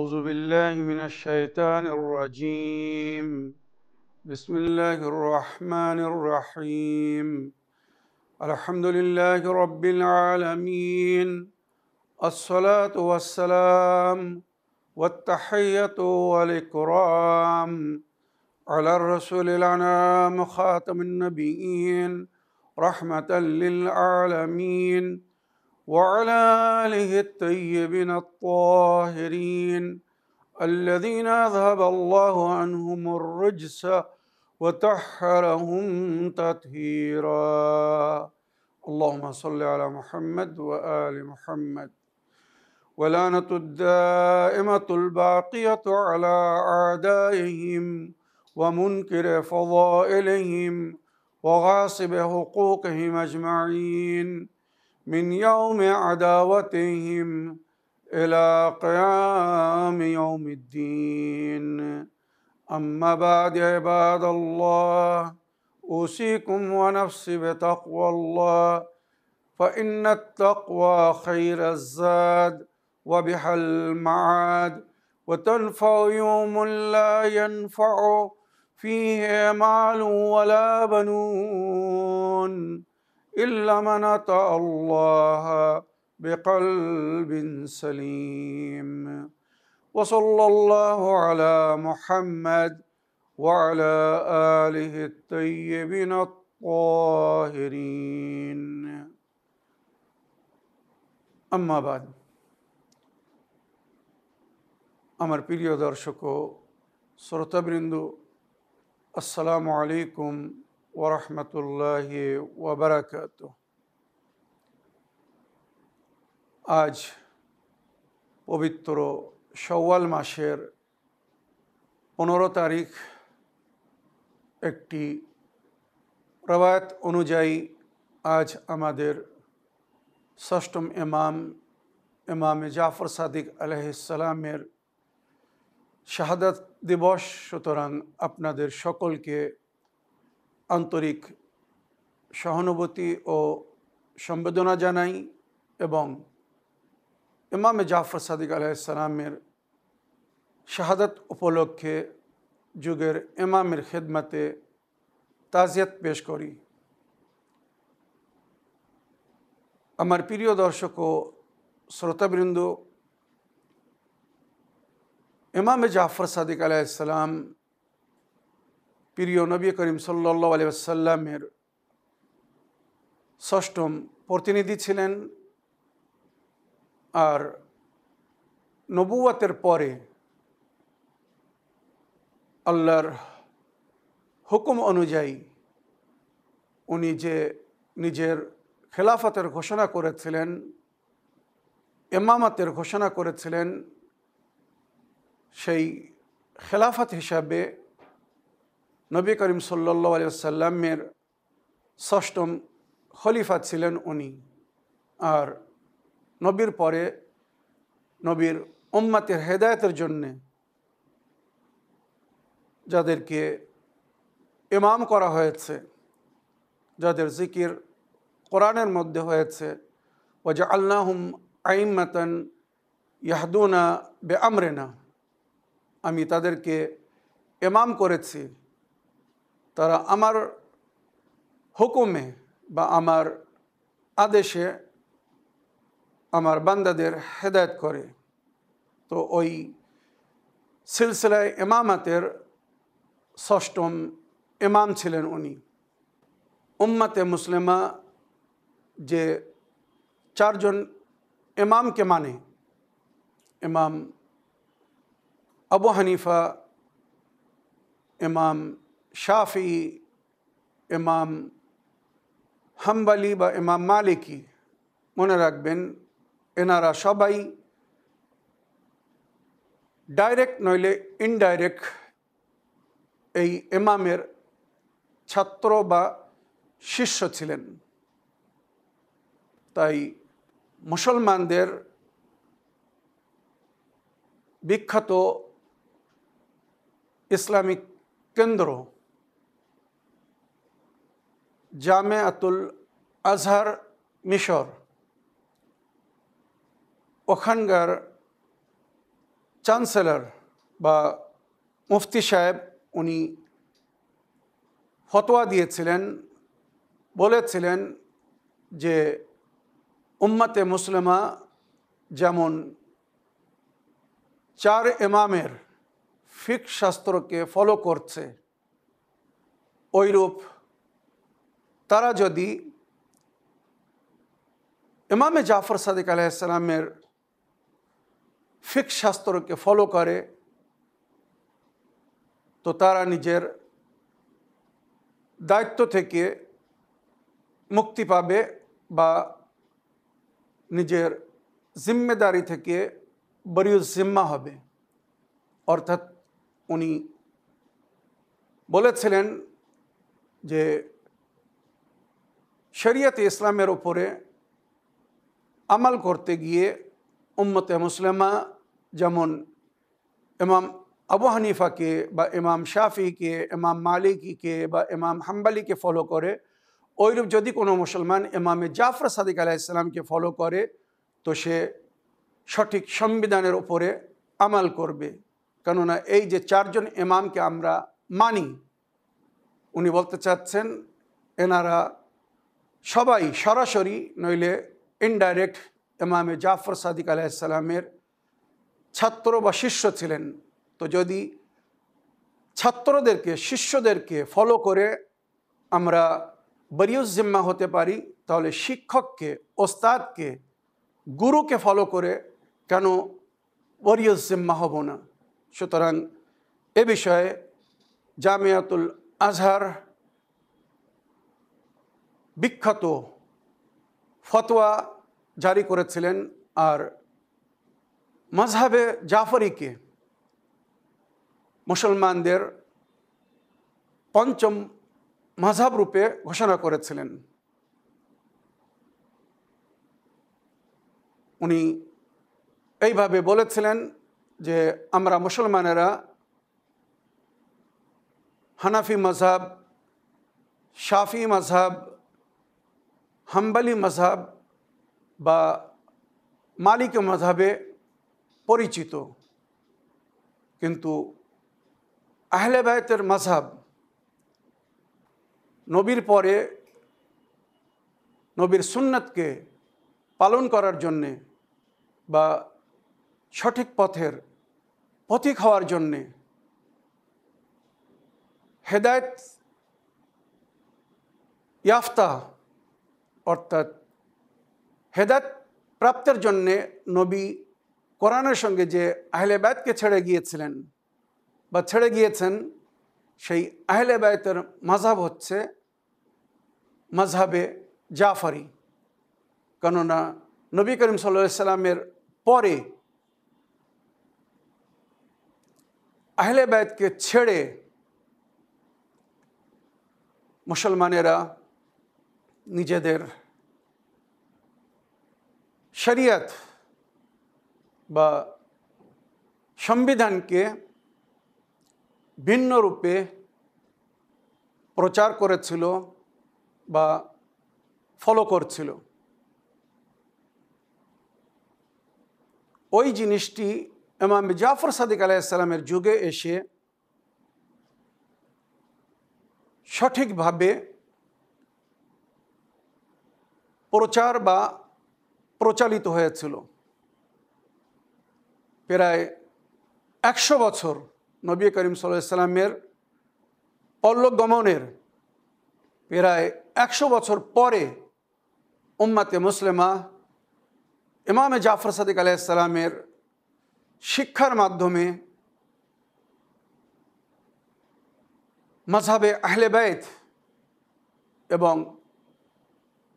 أعوذ بالله من الشيطان الرجيم بسم الله الرحمن الرحيم الحمد لله رب العالمين الصلاة والسلام والتحية والإكرام على الرسول الأنام خاتم النبيين رحمة للعالمين وعلى آله الطيبين الطاهرين الذين أذهب الله عنهم الرجس وطهرهم تطهيرا اللهم صل على محمد وآل محمد ولعنة الدائمة الباقية على أعدائهم ومنكر فضائلهم وغاصب حقوقهم أجمعين من يوم عداوتهم إلى قيام يوم الدين أما بعد عباد الله أوصيكم ونفسي بتقوى الله فإن التقوى خير الزاد وبها المعاد وتنفع يوم لا ينفع فيه مال ولا بنون إلا من أتى الله بقلب سليم وصلى الله على محمد وعلى آله الطيبين الطاهرين أما بعد আমার প্রিয় দর্শক ও শ্রোতাবৃন্দ আসসালামু আলাইকুম ওয়া রাহমাতুল্লাহি ওয়া বারাকাতুহু। আজ পবিত্র শাওয়াল মাসের 15 তারিখ। একটি রওয়ায়াত অনুযায়ী আজ আমাদের ষষ্ঠম ইমাম জাফর সাদিক আলাইহিস সালামের শাহাদাত দিবস। সুতরাং আপনাদের সকলকে আন্তরিক সহানুভূতি ও সম্বেদনা জানাই এবং ইমাম জাফর সাদিক আলাইহিস সালামের শাহাদাত উপলক্ষে যুগের ইমামের খিদমতে তাজিয়াত পেশ করি। আমার প্রিয় দর্শক ও শ্রোতাবৃন্দ, ইমাম জাফর সাদিক আলাইহিস সালাম প্রিয় নবী করিম সাল্লাল্লাহু আলাইহি ওয়াসাল্লামের ষষ্ঠম প্রতিনিধি ছিলেন। আর নবুয়তের পরে আল্লাহর হুকুম অনুযায়ী উনি যে নিজের খেলাফতের ঘোষণা করেছিলেন, ইমামতের ঘোষণা করেছিলেন, সেই খেলাফত হিসাবে নবী করিম সাল্লাল্লাহু আলাইহি ওয়াসাল্লামের ষষ্ঠম খলিফা ছিলেন উনি। আর নবীর পরে নবীর উম্মতের হেদায়েতের জন্যে যাদেরকে ইমাম করা হয়েছে, যাদের জিকির কোরআনের মধ্যে হয়েছে, ওয়াজআলনাহুম আইম্মাতান ইয়াহদুনা বিআমরিনা, আমি তাদেরকে ইমাম করেছি, তারা আমার হুকুমে বা আমার আদেশে আমার বান্দাদের হেদায়েত করে। তো ওই সিলসিলায় ইমামাতের ষষ্ঠম ইমাম ছিলেন উনি। উম্মতে মুসলিমা যে চারজন ইমামকে মানে, ইমাম আবু হানিফা, ইমাম শাফি, ইমাম হাম্বলি বা ইমাম মালিকি, মনে রাখবেন এনারা সবাই ডাইরেক্ট নইলে ইনডাইরেক্ট এই ইমামের ছাত্র বা শিষ্য ছিলেন। তাই মুসলমানদের বিখ্যাত ইসলামিক কেন্দ্র জামিয়াতুল আজহার মিশর, ওখানকার চ্যান্সেলর বা মুফতি সাহেব উনি ফতোয়া দিয়েছিলেন, বলেছিলেন যে উম্মতে মুসলিমা যেমন 4 ইমামের ফিকহ শাস্ত্রকে ফলো করছে, ওইরূপ তারা যদি ইমামে জাফর সাদিক আলাইহিস সালামের ফিকহ শাস্ত্রকে ফলো করে তো তারা নিজের দায়িত্ব থেকে মুক্তি পাবে বা নিজের জিম্মেদারি থেকে বরিউজ জিম্মা হবে। অর্থাৎ উনি বলেছিলেন যে শরিয়তে ইসলামের উপরে আমাল করতে গিয়ে উম্মতে মুসলিমা যেমন ইমাম আবু হানিফাকে বা ইমাম শাফিকে, ইমাম মালিকিকে বা ইমাম হাম্বলিকে ফলো করে, ওইরূপ যদি কোনো মুসলমান ইমামে জাফর সাদিক আলাইহিস সালামকে ফলো করে তো সে সঠিক সংবিধানের উপরে আমাল করবে। কেননা এই যে 4 জন ইমামকে আমরা মানি, উনি বলতে চাচ্ছেন এনারা সবাই সরাসরি নইলে ইনডাইরেক্ট ইমামে জাফর সাদিক আলাইহিস সালামের ছাত্র বা শিষ্য ছিলেন। তো যদি ছাত্রদেরকে, শিষ্যদেরকে ফলো করে আমরা বরিউজ জিম্মা হতে পারি, তাহলে শিক্ষককে, ওস্তাদকে, গুরুকে ফলো করে কেন বরিউজ জিম্মা হব না? সুতরাং এ বিষয়ে জামিয়াতুল আজহার বিখ্যাত ফতোয়া জারি করেছিলেন আর মাযহাবে জাফরিকে মুসলমানদের 5ম মাযহাব রূপে ঘোষণা করেছিলেন। উনি এইভাবে বলেছিলেন যে আমরা মুসলমানেরা হানাফি মাযহাব, শাফি মাযহাব, হাম্বলি মাযহাব বা মালিকি মাযহাবে পরিচিত, কিন্তু আহলে বায়তের মাযহাব নবীর পরে নবীর সুন্নতকে পালন করার জন্যে বা সঠিক পথের পথিক হওয়ার জন্যে, হেদায়েত ইয়াফতা অর্থাৎ হেদায়েত প্রাপ্তের জন্যে নবী কোরআনের সঙ্গে যে আহলে বায়তকে ছেড়ে গিয়েছিলেন বা ছেড়ে গিয়েছেন, সেই আহলে বায়তের মাযহাব হচ্ছে মাযহাবে জাফরি। কেননা নবী করিম সাল্লাল্লাহু আলাইহি সাল্লামের পরে আহলে বায়তকে ছেড়ে মুসলমানেরা নিজেদের শরিয়ত বা সংবিধানকে ভিন্ন রূপে প্রচার করেছিল বা ফলো করছিল। ওই জিনিসটি ইমাম জাফর সাদিক আলাইহিস সালামের যুগে এসে সঠিকভাবে প্রচার বা প্রচালিত হয়েছিল। প্রায় 100 বছর নবী করিম সাল্লাল্লাহু আলাইহি সাল্লামের পরলোক গমনের প্রায় 100 বছর পরে উম্মতে মুসলিমা ইমামে জাফর সাদিক আলাইহিস সালামের শিক্ষার মাধ্যমে মাযহাবে আহলে বায়ত এবং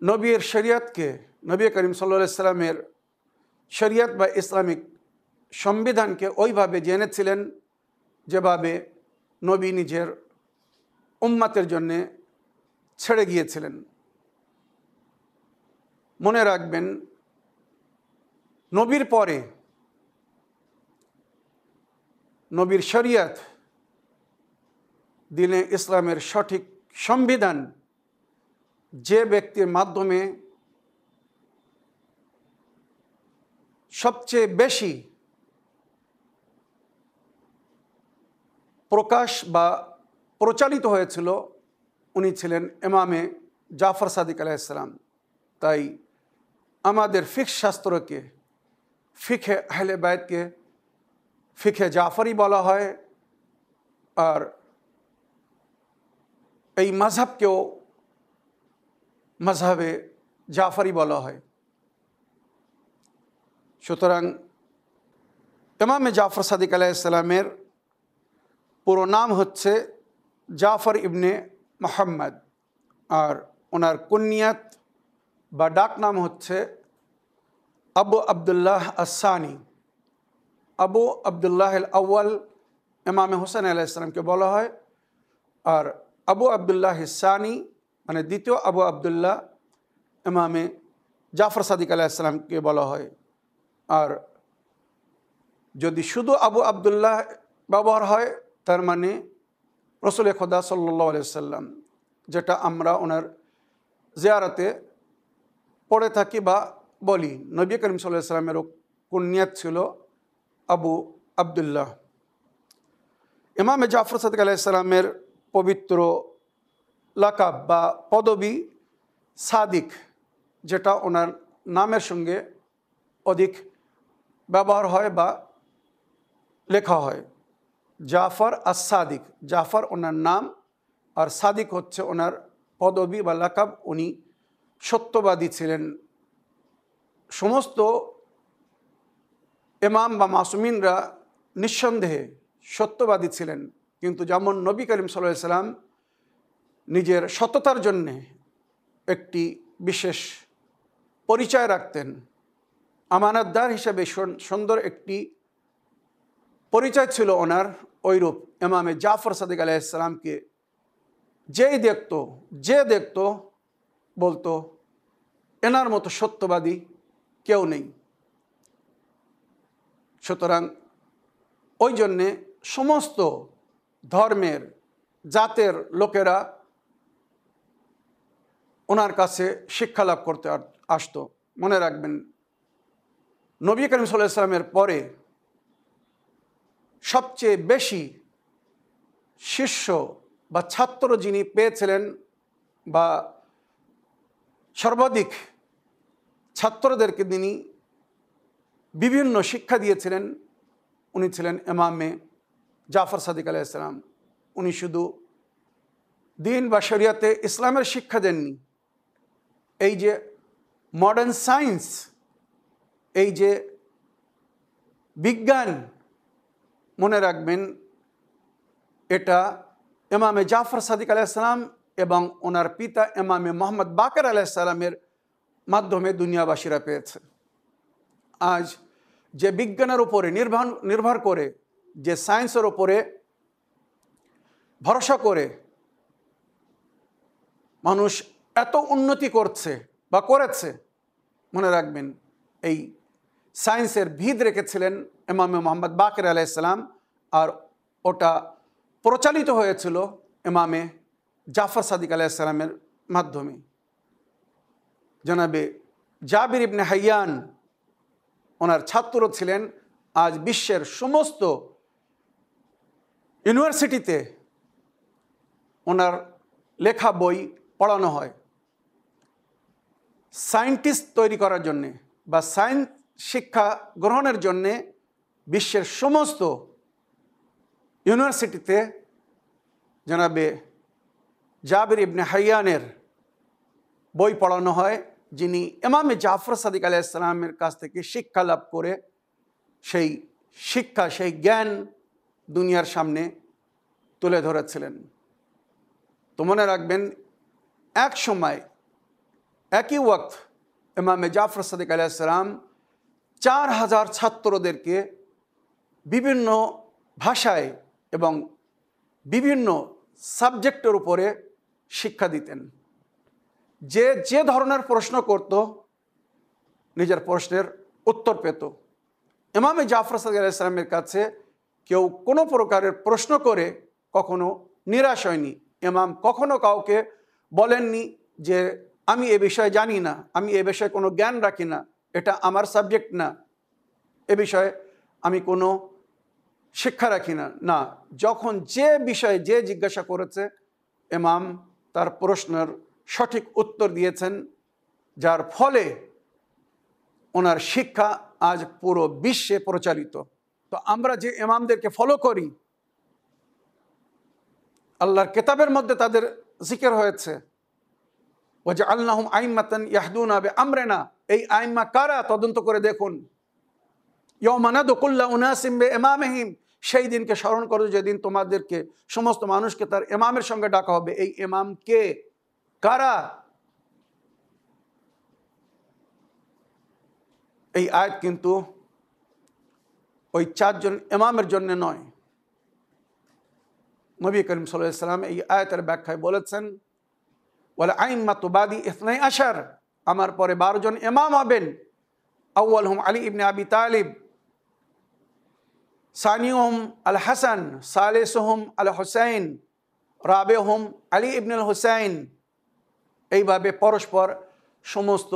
নবীর শরিয়তকে, নবী করিম সাল্লাল্লাহু আলাইহি সাল্লামের শরিয়ত বা ইসলামিক সংবিধানকে ওইভাবে জেনেছিলেন যেভাবে নবী নিজের উম্মতের জন্যে ছেড়ে গিয়েছিলেন। মনে রাখবেন, নবীর পরে নবীর শরিয়ত, দ্বীনে ইসলামের সঠিক সংবিধান যে ব্যক্তির মাধ্যমে সবচেয়ে বেশি প্রকাশ বা প্রচালিত হয়েছিল উনি ছিলেন ইমামে জাফর সাদিক আলাইহিস সালাম। তাই আমাদের ফিকহ শাস্ত্রকে, ফিকহে আহলে বাইতকে ফিকহে জাফরি বলা হয়, আর এই মাযহাবকেও মাযহাবে জাফরি বলা হয়। সুতরাং ইমামে জাফর সাদিক আলাইহিস সালামের পুরো নাম হচ্ছে জাফর ইবনে মুহাম্মদ, আর ওনার কুনিয়াত বা ডাক নাম হচ্ছে আবু আবদুল্লাহ আস-সানি। আবু আবদুল্লাহ আল আউয়াল ইমামে হোসেন আলাইহিস সালামকে বলা হয়, আর আবু আবদুল্লাহ আস-সানি মানে দ্বিতীয় আবু আবদুল্লাহ ইমামে জাফর সাদিক আলাইহিস সালামকে বলা হয়। আর যদি শুধু আবু আবদুল্লাহ ব্যবহার হয় তার মানে রাসূল খোদা সাল্লাল্লাহু আলাইহি ওয়াসাল্লাম, যেটা আমরা ওনার জিয়ারতে পড়ে থাকি বা বলি। নবী করিম সাল্লাল্লাহু আলাইহি ওয়াসাল্লামেরও কুনিয়াত ছিল আবু আবদুল্লাহ। ইমামে জাফর সাদিক আলাইহিস সালামের পবিত্র লাকাব বা পদবী সাদিক, যেটা ওনার নামের সঙ্গে অধিক ব্যবহার হয় বা লেখা হয়। জাফর আস-সাদিক, জাফর ওনার নাম আর সাদিক হচ্ছে ওনার পদবী বা লাকাব। উনি সত্যবাদী ছিলেন। সমস্ত ইমাম বা মাসুমিনরা নিঃসন্দেহে সত্যবাদী ছিলেন, কিন্তু যেমন নবী করিম সাল্লাল্লাহু আলাইহি সাল্লাম নিজের সততার জন্যে একটি বিশেষ পরিচয় রাখতেন, আমানতদার হিসেবে সুন্দর একটি পরিচয় ছিল ওনার, ওইরূপ ইমামে জাফর সাদিক আলাইহিস সালামকে যে দেখতো বলতো এনার মতো সত্যবাদী কেউ নেই। সুতরাং ওই জন্যে সমস্ত ধর্মের জাতের লোকেরা ওনার কাছে শিক্ষা লাভ করতে আসতো। মনে রাখবেন, নবী করিম সাল্লাল্লাহু আলাইহি সাল্লামের পরে সবচেয়ে বেশি শিষ্য বা ছাত্র যিনি পেয়েছিলেন বা সর্বাধিক ছাত্রদেরকে তিনি বিভিন্ন শিক্ষা দিয়েছিলেন, উনি ছিলেন ইমামে জাফর সাদিক আলাইহিস সালাম। উনি শুধু দিন বা শরিয়াতে ইসলামের শিক্ষা দেননি, এই যে মডার্ন সায়েন্স, এই যে বিজ্ঞান, মনে রাখবেন এটা ইমামে জাফর সাদিক আলাইহিস সালাম এবং ওনার পিতা ইমামে মুহাম্মদ বাকের আলাইহিস সালামের মাধ্যমে দুনিয়াবাসীরা পেয়েছে। আজ যে বিজ্ঞানের উপরে নির্ভর করে, যে সায়েন্সের উপরে ভরসা করে মানুষ এত উন্নতি করছে বা করেছে, মনে রাখবেন এই সায়েন্সের ভিত রেখেছিলেন ইমামে মুহাম্মদ বাকের আলাইহিস সালাম, আর ওটা প্রচালিত হয়েছিল ইমামে জাফর সাদিক আলাইহিস সালামের মাধ্যমে। জনাবে জাবির ইবনে হাইয়ান ওনার ছাত্র ছিলেন। আজ বিশ্বের সমস্ত ইউনিভার্সিটিতে ওনার লেখা বই পড়ানো হয় সায়েন্টিস্ট তৈরি করার জন্যে বা সায়েন্স শিক্ষা গ্রহণের জন্যে। বিশ্বের সমস্ত ইউনিভার্সিটিতে জনাবে জাবির ইবনে হাইয়ানের বই পড়ানো হয়, যিনি ইমামে জাফর সাদিক আলাইহিস সালামের কাছ থেকে শিক্ষা লাভ করে সেই শিক্ষা, সেই জ্ঞান দুনিয়ার সামনে তুলে ধরেছিলেন। তো মনে রাখবেন, এক সময় একই ওয়াক্ত ইমামে জাফর সাদিক আলাইহিস সালাম 4000 ছাত্রদেরকে বিভিন্ন ভাষায় এবং বিভিন্ন সাবজেক্টের উপরে শিক্ষা দিতেন। যে ধরনের প্রশ্ন করত নিজের প্রশ্নের উত্তর পেত। ইমামে জাফর সাদিক আলাইহিস সালামের কাছে কেউ কোনো প্রকারের প্রশ্ন করে কখনো নিরাশ হয়নি। ইমাম কখনো কাউকে বলেননি যে আমি এ বিষয়ে জানি না, আমি এ বিষয়ে কোনো জ্ঞান রাখি না, এটা আমার সাবজেক্ট না, এ বিষয়ে আমি কোনো শিক্ষা রাখি না, না, যখন যে বিষয়ে যে জিজ্ঞাসা করেছে ইমাম তার প্রশ্নের সঠিক উত্তর দিয়েছেন, যার ফলে ওনার শিক্ষা আজ পুরো বিশ্বে প্রচারিত। তো আমরা যে ইমামদেরকে ফলো করি, আল্লাহর কিতাবের মধ্যে তাদের জিকির হয়েছে, ওয়াজআলনাহুম আইম্মাতান ইয়াহদুনা বিআমরিনা, এই আইম্মা কারা তদন্ত করে দেখুন। ইয়াওমা নাদউ কুল্লা উনাসিম বিইমামিহিম, সেই দিনকে স্মরণ করো যেদিন তোমাদেরকে সমস্ত মানুষকে তার ইমামের সঙ্গে ডাকা হবে। এই ইমাম কে, কারা? এই আয়াত কিন্তু ওই 4 জন ইমামের জন্য নয়। নবী করিম সাল্লাল্লাহু আলাইহি ওয়াসাল্লাম এই আয়াতের ব্যাখ্যায় বলেছেন, ওয়াল আইম্মাতু বাদি ইসনাই আশার, আমার পরে 12 জন ইমাম হবেন। আউয়ালহুম আলী ইবনে আবি তালিব, সানিউহুম আল হাসান, সালিসুহুম আল হুসাইন, রাবিউহুম আলী ইবনে আল হুসাইন। এইভাবে পরস্পর সমস্ত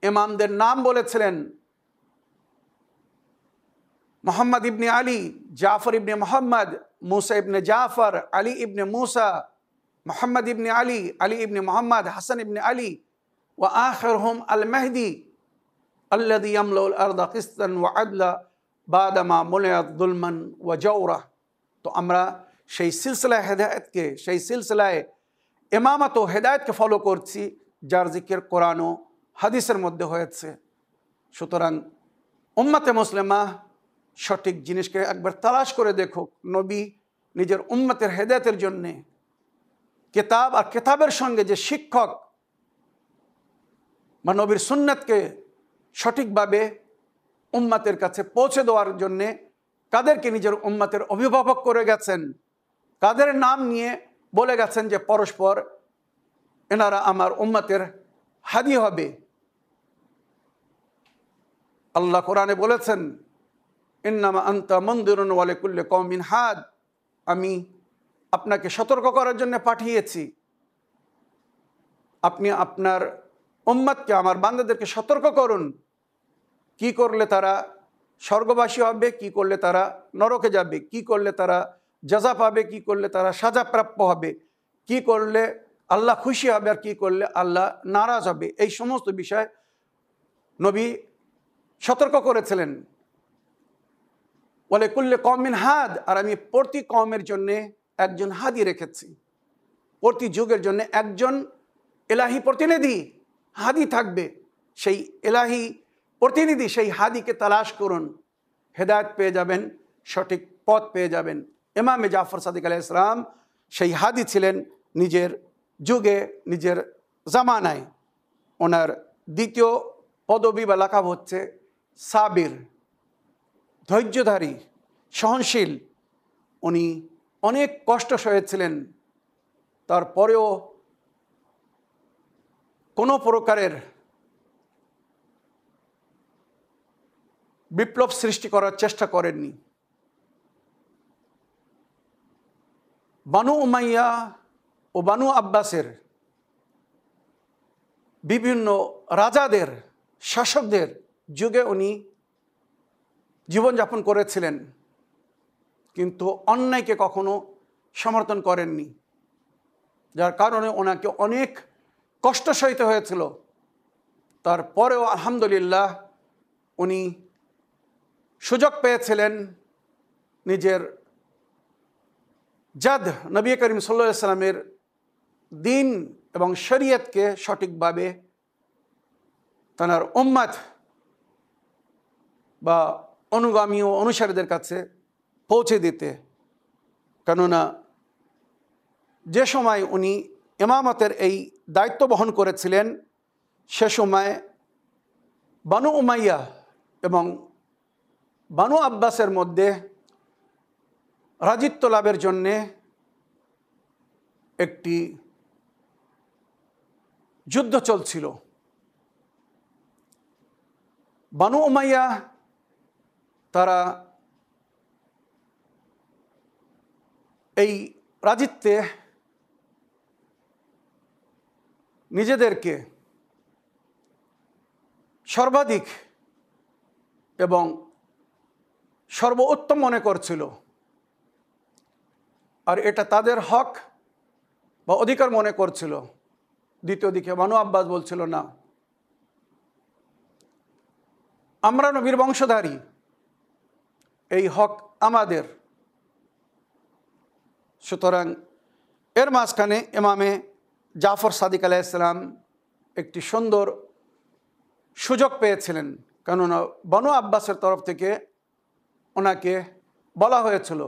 ইমামদের নাম বলেছিলেন। মোহাম্মদ ইবনে আলী, জাফর ইবনে মোহাম্মদ, মুসা ইবনে জাফর, আলী ইবনে মুসা, মোহাম্মদ ইবনে আলী, আলী ইবনে মোহাম্মদ, হাসান ইবনে আলী, ওয়া আখিরহুম আল মেহদি আল্লাযী ইয়ামলাউল আরদা কিসতান ওয়া আদলা বাদামা মুলিয়াত যুলমান ওয়া জাওরা। তো আমরা সেই সিলসিলায় হেদায়েতকে, সেই সিলসিলায় ইমামত ও হেদায়েতকে ফলো করছি, যার জিকির কোরআন ও হাদিসের মধ্যে হয়েছে। সুতরাং উম্মতে মুসলিমা সঠিক জিনিসকে একবার তালাশ করে দেখুক। নবী নিজের উম্মতের হেদায়েতের জন্যে কিতাব আর কিতাবের সঙ্গে যে শিক্ষক বা নবীর সুন্নাতকে সঠিকভাবে উম্মতের কাছে পৌঁছে দেওয়ার জন্যে কাদেরকে নিজের উম্মতের অভিভাবক করে গেছেন, কাদের নাম নিয়ে বলে গেছেন যে পরস্পর এনারা আমার উম্মতের হাদি হবে। আল্লাহ কোরআনে বলেছেন, ইন্নামা আনতা মুনদিরুন ওয়া লিকুল্লি কওমিন হাদ, আমি আপনাকে সতর্ক করার জন্য পাঠিয়েছি। আপনি আপনার উম্মতকে, আমার বান্দাদেরকে সতর্ক করুন, কি করলে তারা স্বর্গবাসী হবে, কি করলে তারা নরকে যাবে, কি করলে তারা জাযা পাবে, কি করলে তারা সাজা প্রাপ্য হবে, কি করলে আল্লাহ খুশি হবে, আর কি করলে আল্লাহ নারাজ হবে। এই সমস্ত বিষয় নবী সতর্ক করেছিলেন। ওয়া লিকুল্লি কওমিন হাদ, আর আমি প্রতি কওমের জন্য একজন হাদি রেখেছি, প্রতি যুগের জন্য একজন এলাহি প্রতিনিধি হাদি থাকবে। সেই এলাহি প্রতিনিধি, সেই হাদিকে তালাশ করুন, হেদায়েত পেয়ে যাবেন, সঠিক পথ পেয়ে যাবেন। ইমামে জাফর সাদিক আলাইহিস সালাম সেই হাদি ছিলেন নিজের যুগে, নিজের জামানায়। ওনার দ্বিতীয় পদবী বা লাকাব হচ্ছে সাবির, ধৈর্যধারী, সহনশীল। উনি অনেক কষ্ট সয়েছিলেন, তারপরেও কোনো প্রকারের বিপ্লব সৃষ্টি করার চেষ্টা করেননি। বানু উমাইয়া ও বানু আব্বাসের বিভিন্ন রাজাদের, শাসকদের যুগে উনি জীবনযাপন করেছিলেন, কিন্তু অন্যায়কে কখনো সমর্থন করেননি, যার কারণে ওনাকে অনেক কষ্ট সইতে হয়েছিল। তারপরেও আলহামদুলিল্লাহ উনি সুযোগ পেয়েছিলেন নিজের জাদ নবী করিম সাল্লাল্লাহু আলাইহি সাল্লামের দিন এবং শরীয়তকে সঠিকভাবে তার উম্মত বা অনুগামী ও অনুসারীদের কাছে পৌঁছে দিতে। কেননা যে সময় উনি ইমামতের এই দায়িত্ব বহন করেছিলেন, সে সময় বানু উমাইয়া এবং বানু আব্বাসের মধ্যে রাজিত্ব লাভের জন্যে একটি যুদ্ধ চলছিল। বানু উমাইয়া তারা এই রাজিত্বে নিজেদেরকে সর্বাধিক এবং সর্বোত্তম মনে করছিল। আর এটা তাদের হক বা অধিকার মনে করছিল। দ্বিতীয় দিকে বানু আব্বাস বলছিল না, আমরা নবীর বংশধারী, এই হক আমাদের। সুতরাং এর মাঝখানে ইমামে জাফর সাদিক আলাইহিস সালাম একটি সুন্দর সুযোগ পেয়েছিলেন, কেননা বানু আব্বাসের তরফ থেকে ওনাকে বলা হয়েছিল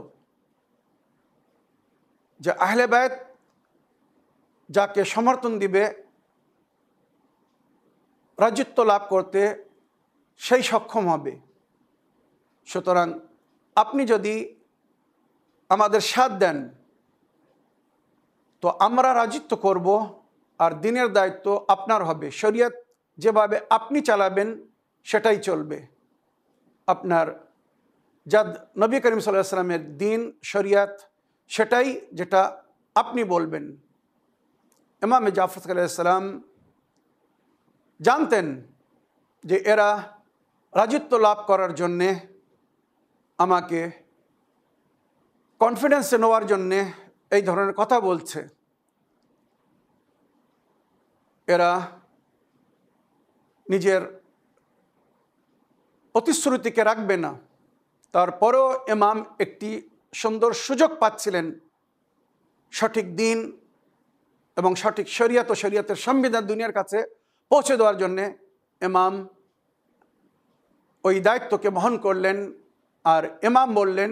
যে আহলে বায়ত যাকে সমর্থন দিবে রাজত্ব লাভ করতে সেই সক্ষম হবে। সুতরাং আপনি যদি আমাদের সাথ দেন তো আমরা রাজত্ব করব, আর দিনের দায়িত্ব আপনার হবে। শরীয়ত যেভাবে আপনি চালাবেন সেটাই চলবে। আপনার যা নবী করিম সাল্লাল্লাহু আলাইহি ওয়াসাল্লামের দিন শরীয়ত সেটাই যেটা আপনি বলবেন। ইমামে জাফর আলাইহিস সালাম জানতেন যে এরা রাজত্ব লাভ করার জন্যে আমাকে কনফিডেন্সে নেওয়ার জন্যে এই ধরনের কথা বলছে। এরা নিজের প্রতিশ্রুতিকে রাখবে না। তারপরেও ইমাম একটি সুন্দর সুযোগ পাচ্ছিলেন সঠিক দিন এবং সঠিক শরিয়ত ও শরিয়তের সংবিধান দুনিয়ার কাছে পৌঁছে দেওয়ার জন্যে ইমাম ওই দায়িত্বকে বহন করলেন। আর ইমাম বললেন,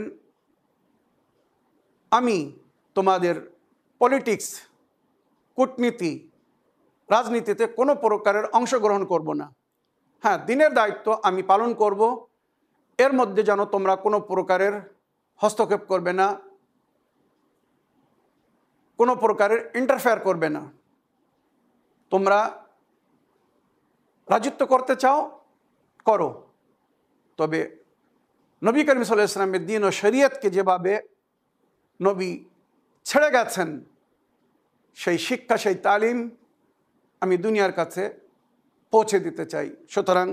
আমি তোমাদের পলিটিক্স, কূটনীতি, রাজনীতিতে কোনো প্রকারের অংশগ্রহণ করব না। হ্যাঁ, দিনের দায়িত্ব আমি পালন করব, এর মধ্যে যেন তোমরা কোনো প্রকারের হস্তক্ষেপ করবে না, কোনো প্রকারের ইন্টারফেয়ার করবে না। তোমরা রাজত্ব করতে চাও করো, তবে নবী করিম সাল্লাল্লাহু আলাইহি ওয়াসাল্লামের দ্বীন ও শরীয়তকে যেভাবে নবী ছেড়ে গেছেন সেই শিক্ষা, সেই তালিম আমি দুনিয়ার কাছে পৌঁছে দিতে চাই। সুতরাং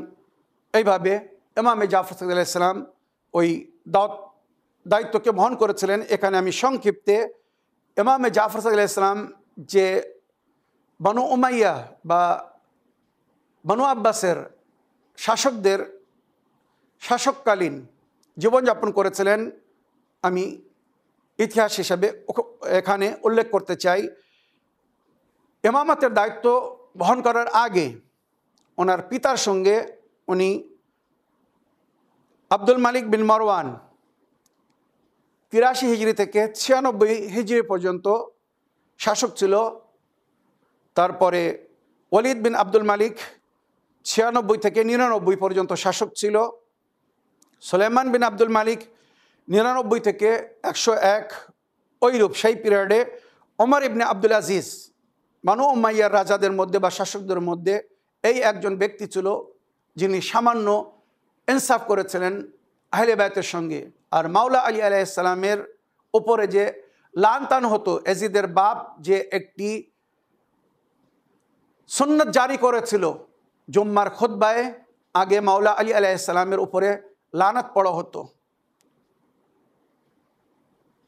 এইভাবে ইমামে জাফর সাদিক আলাইহিস সালাম ওই দায়িত্বকে বহন করেছিলেন। এখানে আমি সংক্ষিপ্তে ইমামে জাফর সাদিক আলাইহিস সালাম যে বনু উমাইয়া বা বনু আব্বাসের শাসকদের শাসককালীন জীবনযাপন করেছিলেন আমি ইতিহাস হিসাবে এখানে উল্লেখ করতে চাই। ইমামতের দায়িত্ব বহন করার আগে ওনার পিতার সঙ্গে উনি আব্দুল মালিক বিন মারওয়ান 83 হিজরি থেকে 96 হিজরি পর্যন্ত শাসক ছিল। তারপরে ওয়ালিদ বিন আব্দুল মালিক 96 থেকে 99 পর্যন্ত শাসক ছিল। সুলাইমান বিন আব্দুল মালিক 99 থেকে 101 ওইরূপ সেই পিরিয়ডে ওমর ইবনে আব্দুল আজিজ বানু উমাইয়ার রাজাদের মধ্যে বা শাসকদের মধ্যে এই একজন ব্যক্তি ছিল যিনি সামান্য ইনসাফ করেছিলেন আহলে বায়তের সঙ্গে। আর মাওলা আলী আলাইহিস সালামের উপরে যে লানতান হতো, এজিদের বাপ যে একটি সুন্নত জারি করেছিল, জুম্মার খুতবায় আগে মাওলা আলী আলাইহিস সালামের উপরে লানত পড়া হতো।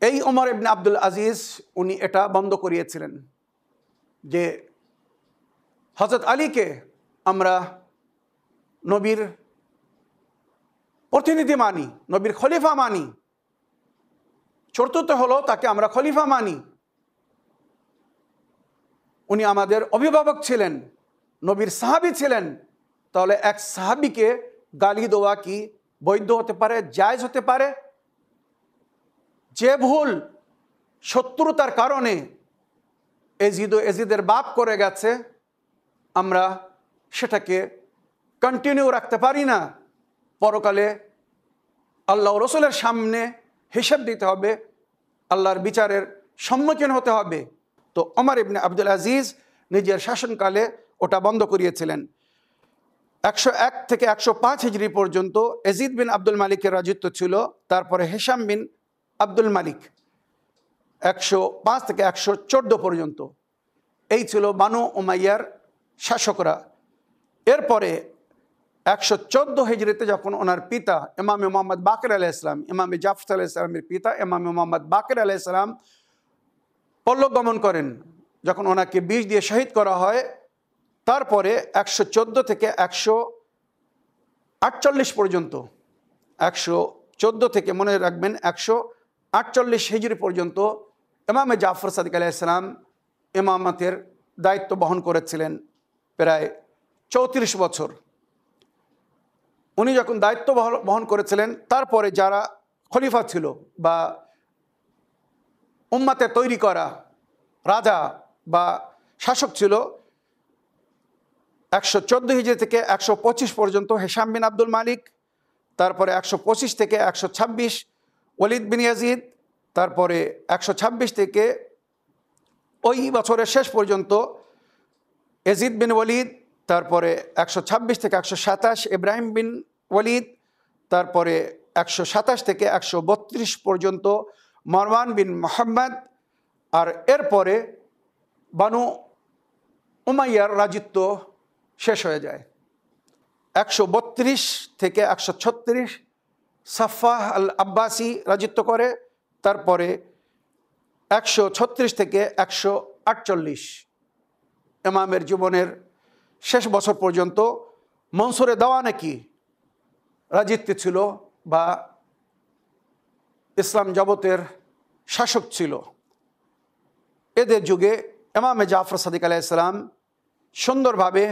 এই ওমর ইবনে আব্দুল আজিজ উনি এটা বন্ধ করিয়েছিলেন যে হযরত আলীকে আমরা নবীর প্রতিনিধি মানি, নবীর খলিফা মানি। চতুর্থ হলো তাকে আমরা খলিফা মানি। উনি আমাদের অভিভাবক ছিলেন, নবীর সাহাবী ছিলেন। তাহলে এক সাহাবীকে গালি দেওয়া কি বৈধ হতে পারে, জায়েজ হতে পারে? যে ভুল শত্রুতার কারণে এজিদের বাপ করে গেছে, আমরা সেটাকে কন্টিনিউ রাখতে পারি না। পরকালে আল্লাহ রসুলের সামনে হিসাব দিতে হবে, আল্লাহর বিচারের সম্মুখীন হতে হবে। তো ওমর ইবনে আব্দুল আজিজ নিজের শাসনকালে ওটা বন্ধ করিয়েছিলেন। 101 থেকে 105 হিজরি পর্যন্ত এজিদ বিন আব্দুল মালিকের রাজত্ব ছিল। তারপরে হিশাম বিন আব্দুল মালিক 105 থেকে 114 পর্যন্ত। এই ছিল বানু উমাইয়ার শাসকরা। এরপরে 114 হিজরিতে যখন ওনার পিতা ইমামে মোহাম্মদ বাকের আলাইহিস সালাম, ইমামে জাফর আলাইহিস সালামের পিতা ইমামে মোহাম্মদ বাকের আলাইহিস সালাম পরলোক গমন করেন। যখন ওনাকে বিষ দিয়ে শহীদ করা হয়, তারপরে 114 থেকে 148 পর্যন্ত, 114 থেকে মনে রাখবেন 148 হিজরি পর্যন্ত ইমামে জাফর সাদিক আলাইহিস সালাম ইমামতের দায়িত্ব বহন করেছিলেন প্রায় 34 বছর। উনি যখন দায়িত্ব বহন করেছিলেন, তারপরে যারা খলিফা ছিল বা উম্মাতে তৈরি করা রাজা বা শাসক ছিল, 114 হিজরি থেকে 125 পর্যন্ত হিশাম বিন আব্দুল মালিক, তারপরে 125 থেকে 126 ওয়ালিদ বিন ইয়াজিদ, তারপরে 126 থেকে ওই বছরের শেষ পর্যন্ত ইয়াজিদ বিন ওয়ালিদ, তারপরে 126 থেকে 127 ইব্রাহিম বিন ওয়ালিদ, তারপরে 127 থেকে 132 পর্যন্ত মারওয়ান বিন মুহাম্মদ। আর এরপরে বানু উমাইয়ার রাজত্ব শেষ হয়ে যায়। 132 থেকে 136 সাফাহ আল আব্বাসি রাজত্ব করে। তারপরে 136 থেকে 148 ইমামের জীবনের শেষ বছর পর্যন্ত মনসুরে দাওয়ানাকি রাজত্বে ছিল বা ইসলাম জগতের শাসক ছিল। এদের যুগে ইমামে জাফর সাদিক আলাইহিস সালাম সুন্দরভাবে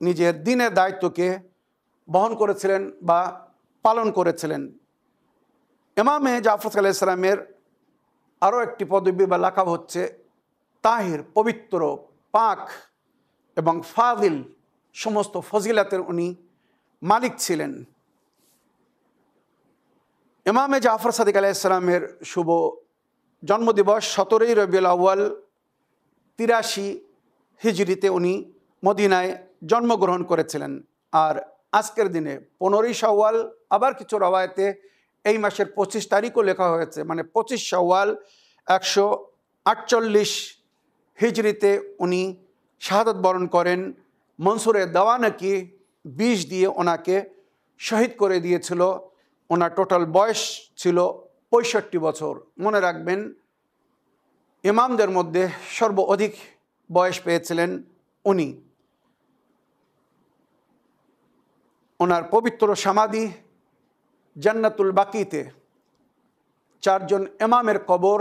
নিজের দ্বীনের দায়িত্বকে বহন করেছিলেন বা পালন করেছিলেন। ইমামে জাফর আলাইহিস সালামের আরও একটি পদবী বা লাকাব হচ্ছে তাহির, পবিত্র, পাক এবং ফাজিল। সমস্ত ফজিলাতের উনি মালিক ছিলেন। ইমামে জাফর সাদিক আলাইহিস সালামের শুভ জন্মদিবস 17 রবিউল আউয়াল 83 হিজরিতে উনি মদিনায় জন্মগ্রহণ করেছিলেন। আর আজকের দিনে 15 শাওয়াল, আবার কিছু রওয়ায়েতে এই মাসের 25 তারিখও লেখা হয়েছে, মানে 25 শাওয়াল 148 হিজরিতে উনি শাহাদাত বরণ করেন। মনসুরে দাওয়ানাকি বিষ দিয়ে ওনাকে শহীদ করে দিয়েছিল। ওনার টোটাল বয়স ছিল 65 বছর। মনে রাখবেন, ইমামদের মধ্যে সর্বাধিক বয়স পেয়েছিলেন উনি। ওনার পবিত্র সমাধি জান্নাতুল বাকিতে, 4 জন ইমামের কবর